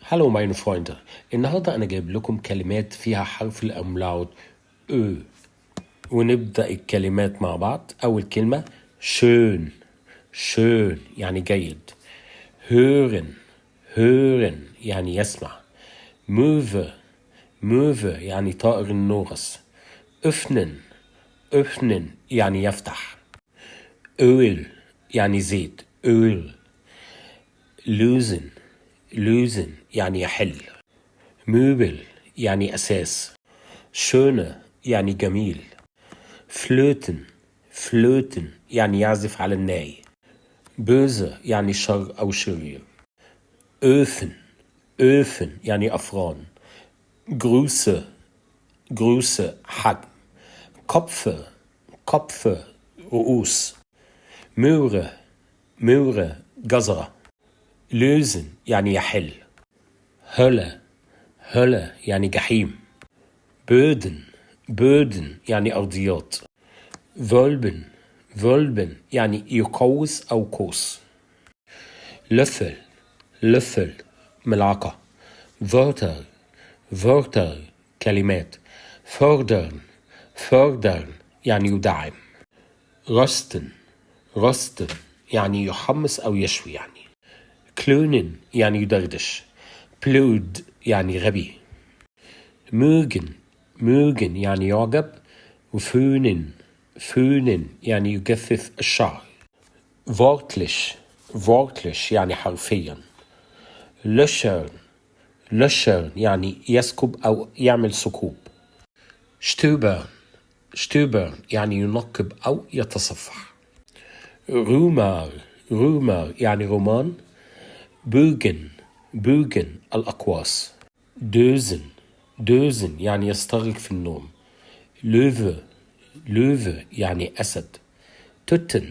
هلو ماين فرويندر. النهاردة أنا جايب لكم كلمات فيها حرف الأملاوت أو، ونبدأ الكلمات مع بعض. أول كلمة schön. schön يعني جيد. hören. hören يعني يسمع. möwe. möwe يعني طائر النورس. öffnen. öffnen يعني يفتح. öl يعني زيت. öl. lösen. lösen يعني يحل. möbel يعني أساس. schöne يعني جميل. flöten. flöten يعني يعزف على الناي. böse يعني شر أو شرير. öfen. öfen يعني أفران. grüße. grüße حجم. kopfe. kopfe رؤوس. möhre. möhre جزرة. lösen يعني يحل. hölle. hölle يعني جحيم. böden. böden يعني أرضيات. wölben. wölben يعني يقوس أو قوس. löffel. löffel ملعقة. wörter. wörter كلمات. fördern. fördern يعني يدعم. rösten. rösten يعني يحمص أو يشوي يعني. klönen يعني يدردش. blöd يعني غبي. mögen. mögen يعني يعجب. وföhnen. föhnen يعني يجفف الشعر. wortlich. wortlich يعني حرفيا. löschern. löschern يعني يسكب أو يعمل سكوب. stöbern. stöbern يعني ينقب أو يتصفح. römer. römer يعني رومان. bögen. bögen الأقواس. dösen. dösen يعني يستغرق في النوم. löwe. löwe يعني أسد. töten.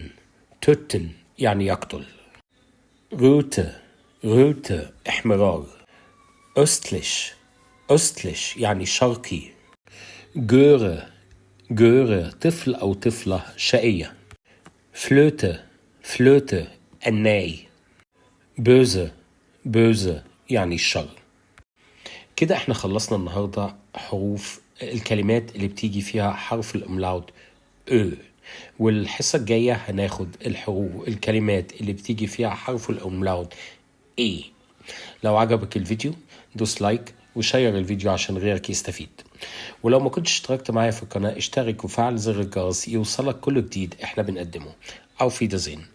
töten يعني يقتل. röte. röte احمرار. östlich. östlich يعني شرقي. göre. göre طفل أو طفلة شقية. flöte. flöte الناي. böse. böse يعني الشر. كده احنا خلصنا النهاردة حروف الكلمات اللي بتيجي فيها حرف الأملاوت أو، والحصة الجاية هناخد الكلمات اللي بتيجي فيها حرف الأملاوت إيه. لو عجبك الفيديو دوس لايك وشير الفيديو عشان غيرك يستفيد، ولو ما كنتش اشتركت معايا في القناة اشترك وفعل زر الجرس يوصلك كل جديد احنا بنقدمه. Auf Wiedersehen.